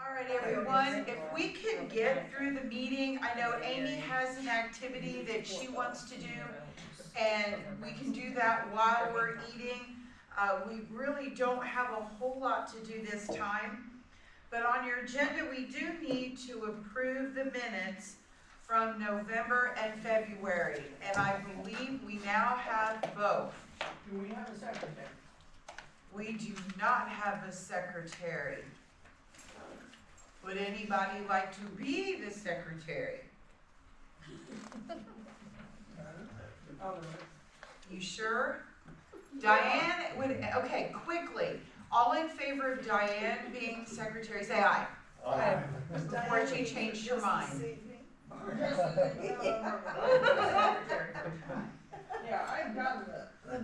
All right, everyone, if we could get through the meeting, I know Amy has an activity that she wants to do, and we can do that while we're eating. We really don't have a whole lot to do this time, but on your agenda, we do need to approve the minutes from November and February, and I believe we now have both. Do we have a secretary? We do not have a secretary. Would anybody like to be the secretary? You sure? Diane, okay, quickly. All in favor of Diane being secretary, say aye. Aye. Before she changed her mind. Yeah, I've done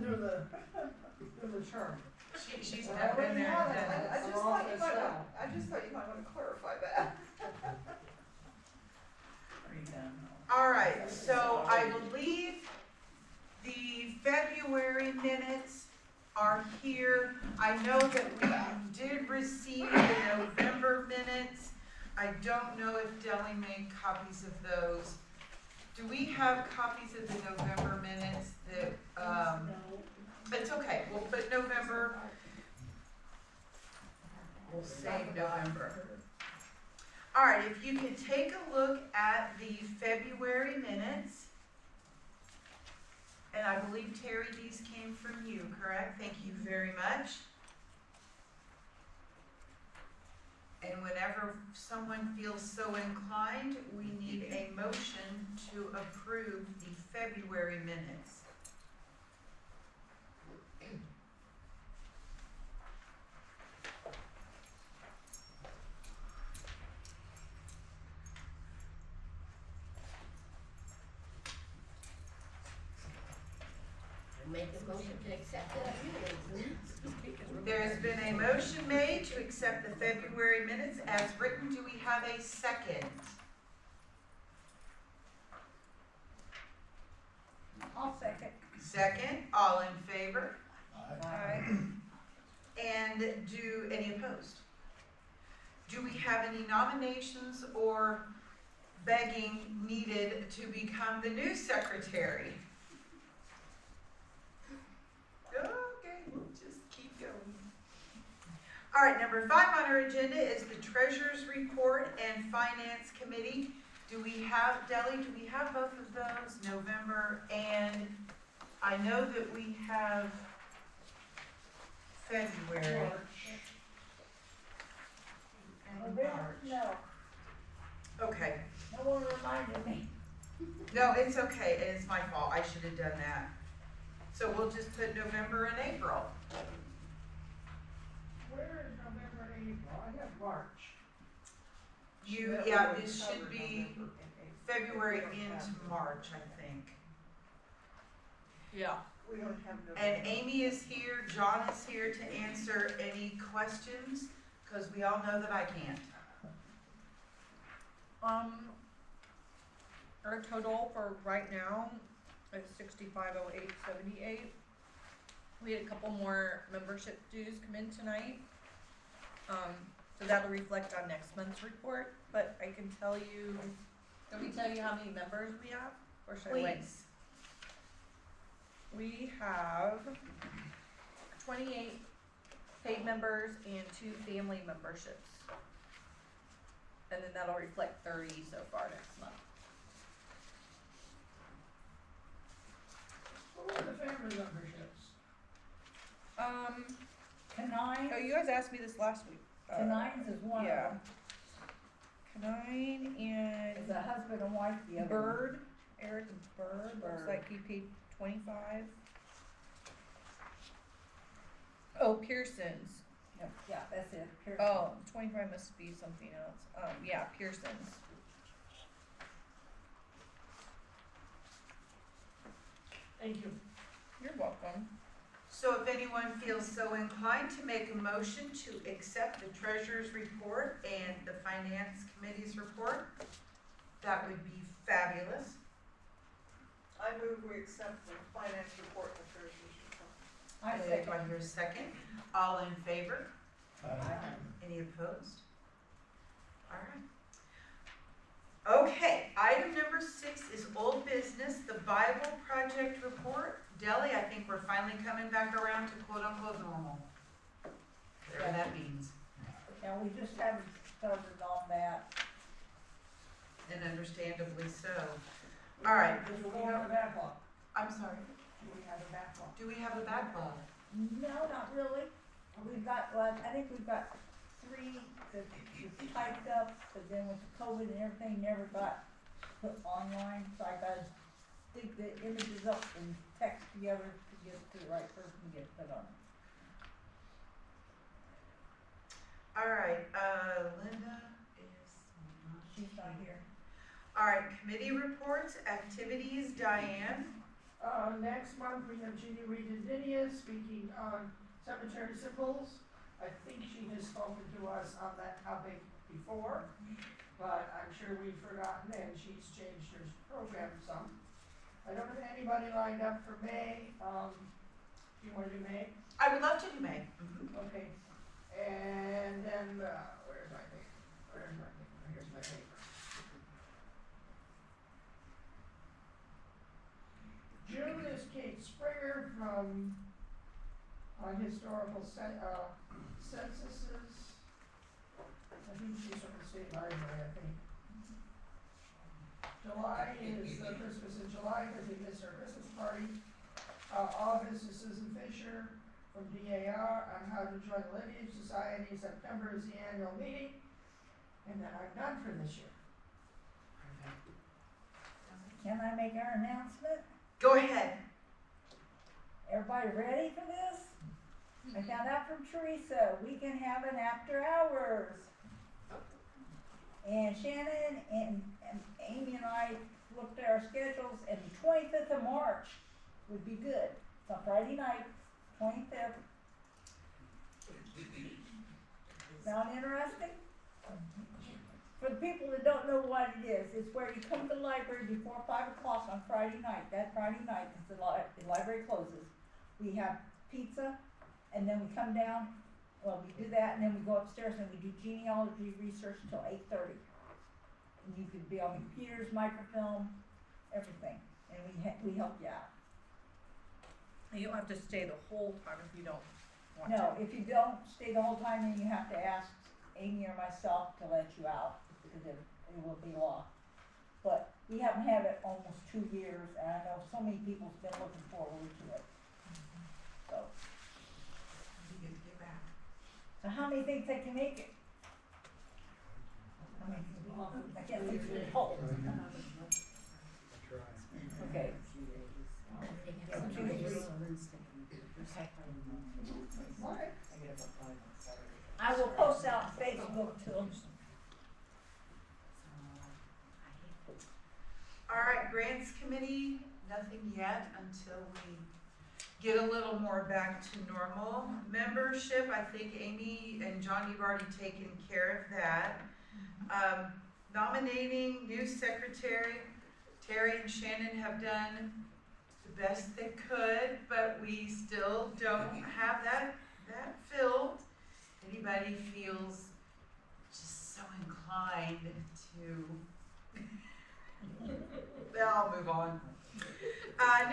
do the term. She's not been there and done it. I just thought you might want to clarify that. All right, so I believe the February minutes are here. I know that we did receive the November minutes. I don't know if Deli made copies of those. Do we have copies of the November minutes that, it's okay, we'll put November. We'll save November. All right, if you can take a look at the February minutes. And I believe, Terry, these came from you, correct? Thank you very much. And whenever someone feels so inclined, we need a motion to approve the February minutes. Make a motion to accept it. There has been a motion made to accept the February minutes as written. Do we have a second? I'll second. Second, all in favor? Aye. And do any opposed? Do we have any nominations or begging needed to become the new secretary? Okay, we'll just keep going. All right, number 5 on our agenda is the Treasurer's Report and Finance Committee. Do we have, Deli, do we have both of those? November, and I know that we have February. And March. No, Okay. no one reminded me. No, it's okay, and it's my fault. I should have done that. So we'll just put November and April. Where is November and April? I have March. Yeah, this should be February into March, I think. Yeah. We don't have no. And Amy is here, John is here to answer any questions, because we all know that I can't. Our total for right now is $65,0878. We had a couple more membership dues come in tonight. So that'll reflect on next month's report, but I can tell you, can we tell you how many members we have? Or should I wait? Please. We have 28 paid members and 2 family memberships. And then that'll reflect 30 so far next month. What are the family memberships? Canines, Oh, you guys asked me this last week. Canines is one of yeah. them. Canine and Is a husband and wife the other one? Bird, Eric Bird, looks Bird. like he paid 25. Oh, Pearson's. Yep, yeah, that's it. Here. Oh, 25 must be something else. Yeah, Pearson's. Thank you. You're welcome. So if anyone feels so inclined to make a motion to accept the Treasurer's Report and the Finance Committee's report, that would be fabulous. I move we accept the finance report and the treasurer's report. I Do I second. hear a second? All in favor? Aye. Any opposed? All right. Okay, item number 6 is old business, the Bible Project report. Deli, I think we're finally coming back around to quote-unquote normal. Whatever that means. Yeah, we just haven't started on that. And understandably so. All right, Do we have a backlog? I'm sorry. Do we have a backlog? Do we have a backlog? No, not really. We've got, well, I think we've got 3 that's typed up, but then with the COVID and everything, never got put online, so I gotta dig the images up and text together to get to the right person to get put on. All right, Linda is not. She's not here. All right, committee reports, activities, Diane. Next month, we have Jeannie Reed speaking on cemetery symbols. I think she has spoken to us on that topic before, but I'm sure we've forgotten and she's changed her program some. I don't have anybody lined up for May. Do you wanna do May? I would love to do May. Okay. And then, where's my paper? Here's my paper. June is Kate Springer from historical censuses. I think she's from the state library, I think. July is Christmas in July because we missed our Christmas party. August is Susan Fisher from DAR on how to join the Lineage Society. September is the annual meeting. And then I'm done for this year. Can I make our announcement? Go ahead. Everybody ready for this? I found out from Teresa, we can have an after hours. And Shannon and Amy and I looked at our schedules, and the 25th of March would be good. It's on Friday night, 25th. Sound interesting? For the people that don't know what it is, it's where you come to the library before 5 o'clock on Friday night. That Friday night, because the library closes. We have pizza, and then we come down, well, we do that, and then we go upstairs and we do genealogy research till 8:30. And you can be on computers, microfilm, everything, and we help you out. You don't have to stay the whole time if you don't want to. No, if you don't stay the whole time, then you have to ask Amy or myself to let you out, because it will be locked. But we haven't had it almost 2 years, and I know so many people's been looking forward to it. So, You get to get back. so how many think they can make it? I mean, I can't think of the whole. Okay. What? I will post out on Facebook too. All right, grants committee, nothing yet until we get a little more back to normal. Membership, I think Amy and John, you've already taken care of that. Nominating new secretary, Terry and Shannon have done the best they could, but we still don't have that filled. Anybody feels just so inclined to then I'll move on.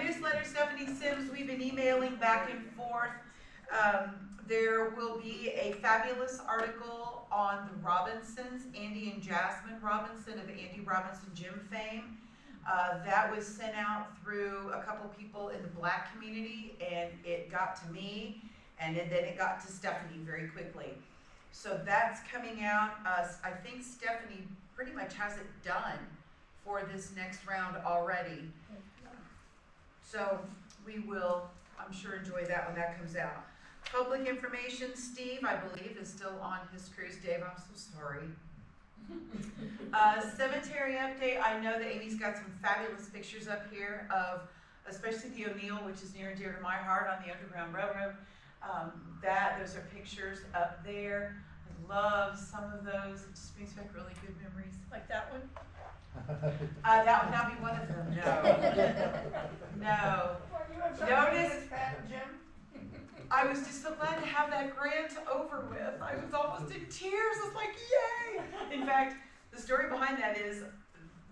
Newsletter, Stephanie Sims, we've been emailing back and forth. There will be a fabulous article on the Robinsons, Andy and Jasmine Robinson of Andy Robinson Gym fame. That was sent out through a couple people in the Black community, and it got to me, and then it got to Stephanie very quickly. So that's coming out. I think Stephanie pretty much has it done for this next round already. So we will, I'm sure, enjoy that when that comes out. Public information, Steve, I believe, is still on his cruise. Dave, I'm so sorry. Cemetery update, I know that Amy's got some fabulous pictures up here of, especially the O'Neill, which is near and dear to my heart, on the Underground Railroad. Those are pictures up there. I love some of those. It just brings back really good memories. Like that one? That would not be one of them, no. No. Well, you have Notice- something against Pat and Jim? I was just so glad to have that grant over with. I was almost in tears. I was like, yay! In fact, the story behind that is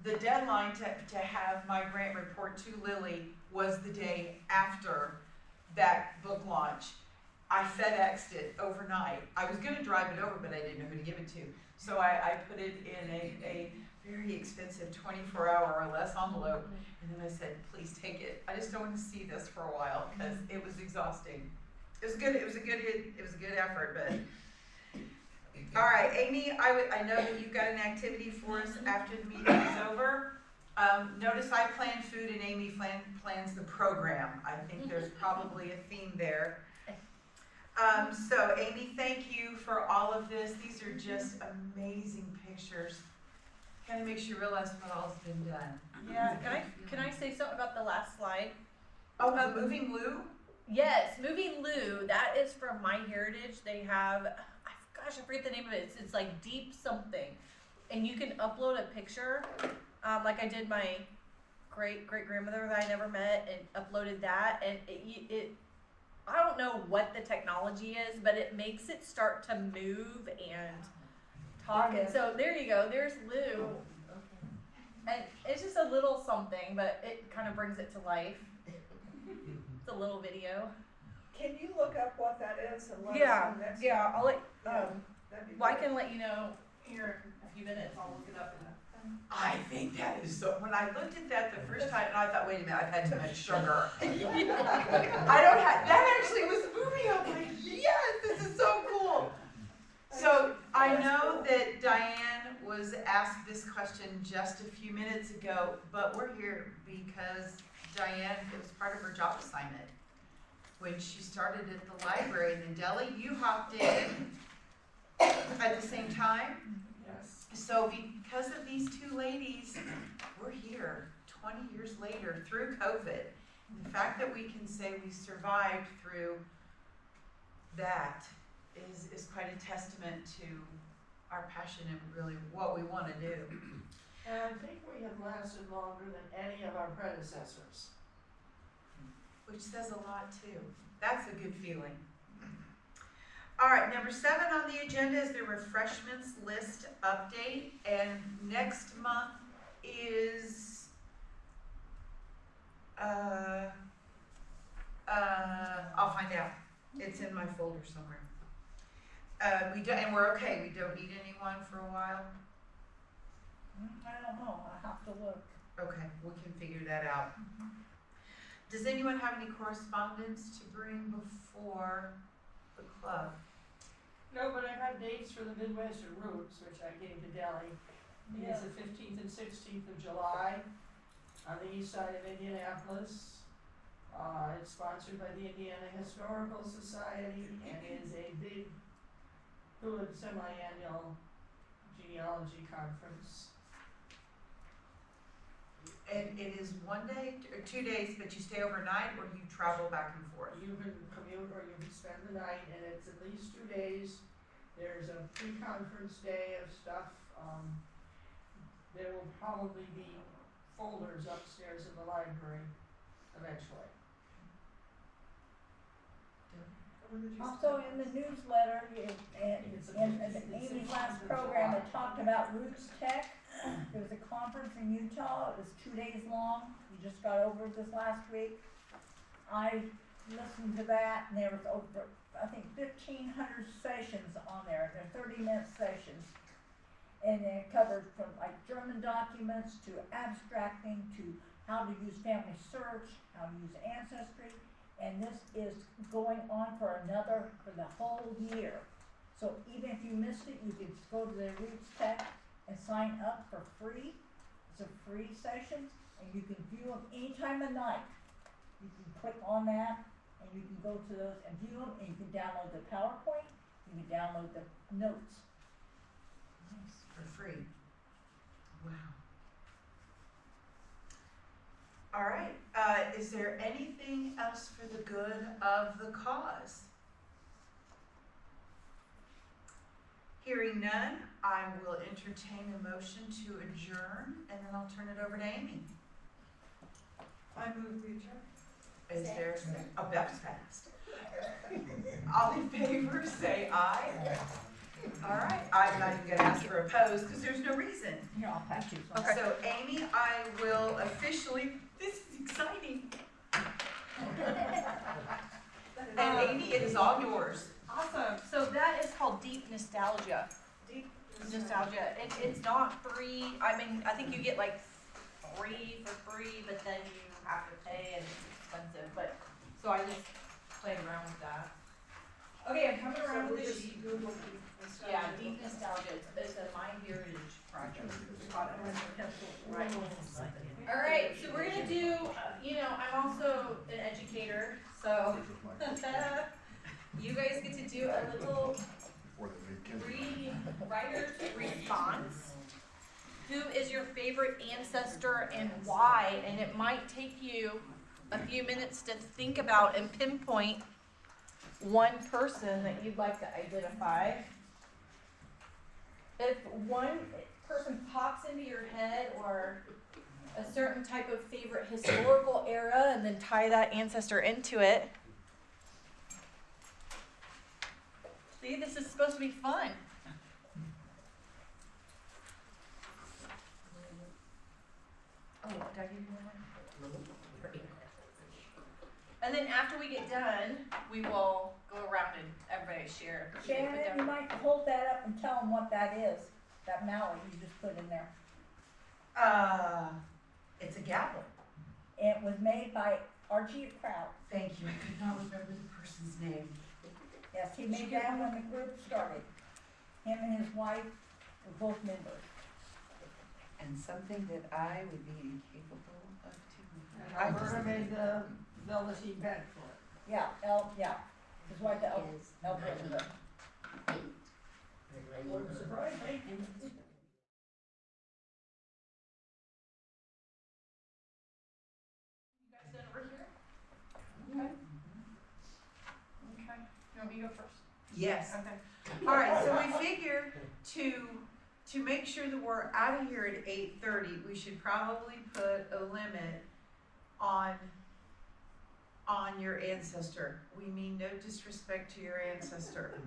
the deadline to have my grant report to Lily was the day after that book launch. I FedExed it overnight. I was gonna drive it over, but I didn't know who to give it to. So I put it in a very expensive 24-hour or less envelope, and then I said, please take it. I just don't want to see this for a while, because it was exhausting. It was good, it was a good effort, but. All right, Amy, I know that you've got an activity for us after the meeting is over. Notice I plan food and Amy plans the program. I think there's probably a theme there. So Amy, thank you for all of this. These are just amazing pictures. Kind of makes you realize what all's been done. Yeah, can I say something about the last slide? Oh, moving Lou? Yes, Moving Lou, that is from My Heritage. They have, gosh, I forget the name of it. It's like deep something. And you can upload a picture, like I did my great-grandmother that I never met and uploaded that. And it I don't know what the technology is, but it makes it start to move and talk. And so there you go, there's Lou. And it's just a little something, but it kind of brings it to life. It's a little video. Can you look up what that is and let us Yeah, know next yeah, I'll let, That'd be well, I great. can let you know here in a few minutes. I'll look it up in I think that is so, when I looked at that the first time, and I thought, wait a minute, I've had too much sugar. I don't have, that actually was moving. I'm like, yes, this is so cool. So I know that Diane was asked this question just a few minutes ago, but we're here because Diane, it was part of her job assignment. When she started at the library in the deli, you hopped in at the same time. Yes. So because of these two ladies, we're here 20 years later through COVID. And the fact that we can say we survived through that is quite a testament to our passion and really what we want to do. And I think we have lasted longer than any of our predecessors. Which says a lot too. That's a good feeling. All right, number 7 on the agenda is the refreshments list update, and next month is I'll find out. It's in my folder somewhere. And we're okay. We don't need anyone for a while. I don't know, I have to look. Okay, we can figure that out. Does anyone have any correspondence to bring before the club? No, but I've had dates for the Midwestern Roots, which I gave to Delhi. It's the 15th and 16th of July on the east side of Indianapolis. It's sponsored by the Indiana Historical Society and is a big, good semi-annual genealogy conference. And it is 1 day or 2 days, but you stay overnight or you travel back and forth? You can commute or you can spend the night, and it's at least 2 days. There's a pre-conference day of stuff. There will probably be folders upstairs in the library eventually. Also in the newsletter, and Amy's last program, it talked about Roots Tech. There was a conference in Utah, it was 2 days long, we just got over this last week. I listened to that, and there was over, I think 1,500 sessions on there, they're 30-minute sessions. And it covered from like German documents to abstracting to how to use family search, how to use ancestry. And this is going on for the whole year. So even if you missed it, you can just go to the Roots Tech and sign up for free. It's a free session, and you can view them any time of night. You can click on that, and you can go to those and view them, and you can download the PowerPoint, you can download the notes. For free. Wow. All right. Is there anything else for the good of the cause? Hearing none, I will entertain a motion to adjourn, and then I'll turn it over to Amy. I move we adjourn. Is there, oh, that was fast. All in favor, say aye. All right, I'm not even gonna ask for opposed, because there's no reason. Here, I'll pass you some. Okay. So Amy, I will officially, this is exciting. And Amy, it is all yours. Awesome. So that is called Deep Nostalgia. Deep Nostalgia. It's not free. I mean, I think you get like 3 for free, but then you have to pay and it's expensive. But so I just played around with that. Okay, I'm coming around So with we this just sheet. Google deep nostalgia. Yeah, Deep Nostalgia. It's a My Heritage project. Right. All right, so we're gonna do, I'm also an educator, so you guys get to do a little writer's response. Who is your favorite ancestor and why? And it might take you a few minutes to think about and pinpoint one person that you'd like to identify. If one person pops into your head, or a certain type of favorite historical era, and then tie that ancestor into it. See, this is supposed to be fun. Oh, did I give you one? And then after we get done, we will go around and everybody share. Shannon, you might hold that up and tell them what that is, that mallet you just put in there. It's a gavel. It was made by Archie Kraut. Thank you, I could not remember the person's name. Yes, he made that when the group started. Him and his wife were both members. And something that I would be incapable of doing. And Alberta made the velveteen bed for it. Yeah, his wife, Elberta. Wouldn't surprise me. You guys done over here? Okay. Okay. You want me to go first? Yes. Okay. All right, so we figure to make sure that we're out of here at 8:30, we should probably put a limit on your ancestor. We mean no disrespect to your ancestor.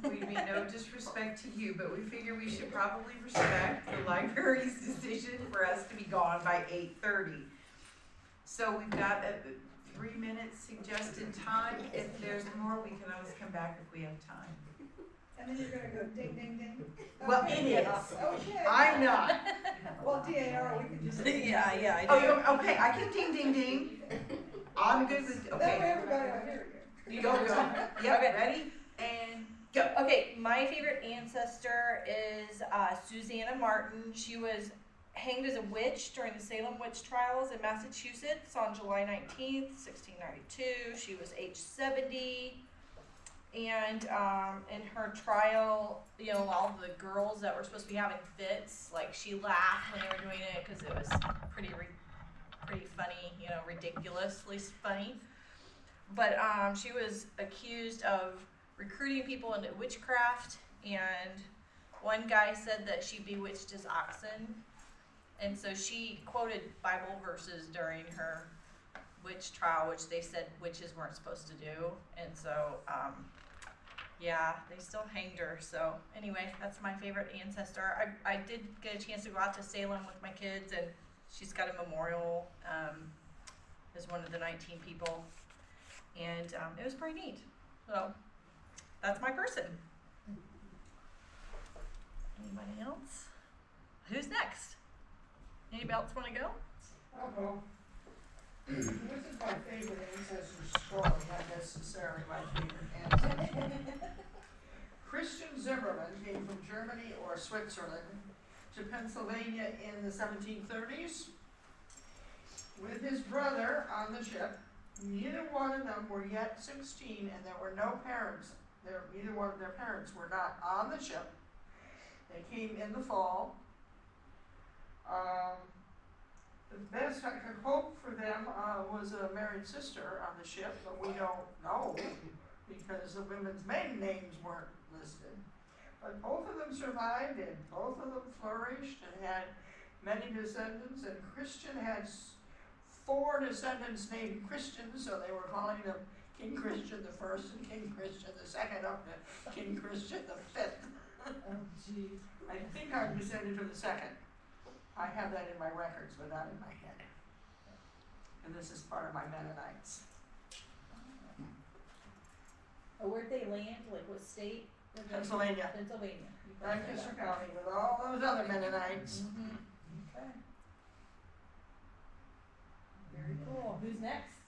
We mean no disrespect to you, but we figure we should probably respect the library's decision for us to be gone by 8:30. So we've got a 3 minutes suggested time. If there's more, we can always come back if we have time. And then you're gonna go ding, ding, ding. Well, it is. Okay. I'm not. Well, DAR, we can just. Yeah, I Oh, okay, I can ding, ding, ding. I'm good with, That way okay. everybody will hear you. Go, go. Yep, ready? And go. Okay, my favorite ancestor is Susanna Martin. She was hanged as a witch during the Salem witch trials in Massachusetts on July 19th, 1692. She was age 70. And in her trial, all the girls that were supposed to be having fits, like she laughed when they were doing it because it was pretty funny, ridiculously funny. But she was accused of recruiting people into witchcraft, and one guy said that she bewitched his oxen, and so she quoted Bible verses during her witch trial, which they said witches weren't supposed to do, and so they still hanged her. So anyway, that's my favorite ancestor. I did get a chance to go out to Salem with my kids, and she's got a memorial as one of the 19 people, and it was pretty neat. So that's my person. Anybody else? Who's next? Anybody else want to go? I'll go. This is my favorite ancestor story, not necessarily my favorite ancestor. Christian Zimmerman came from Germany or Switzerland to Pennsylvania in the 1730s with his brother on the ship. Neither one of them were yet 16, and there were no parents. Neither one of their parents were not on the ship. They came in the fall. The best I could hope for them was a married sister on the ship, but we don't know because the women's maiden names weren't listed. But both of them survived, and both of them flourished and had many descendants, and Christian had 4 descendants named Christian, so they were calling them King Christian the first and King Christian the second up to King Christian the fifth. Oh, geez. I think I descended from the second. I have that in my records, but not in my head. And this is part of my Mennonites. Oh, where'd they land? Like what state? Pennsylvania, Pennsylvania. You brought that Lancaster up. County, with all those other Mennonites. Mhm. Okay. Very cool. Who's next?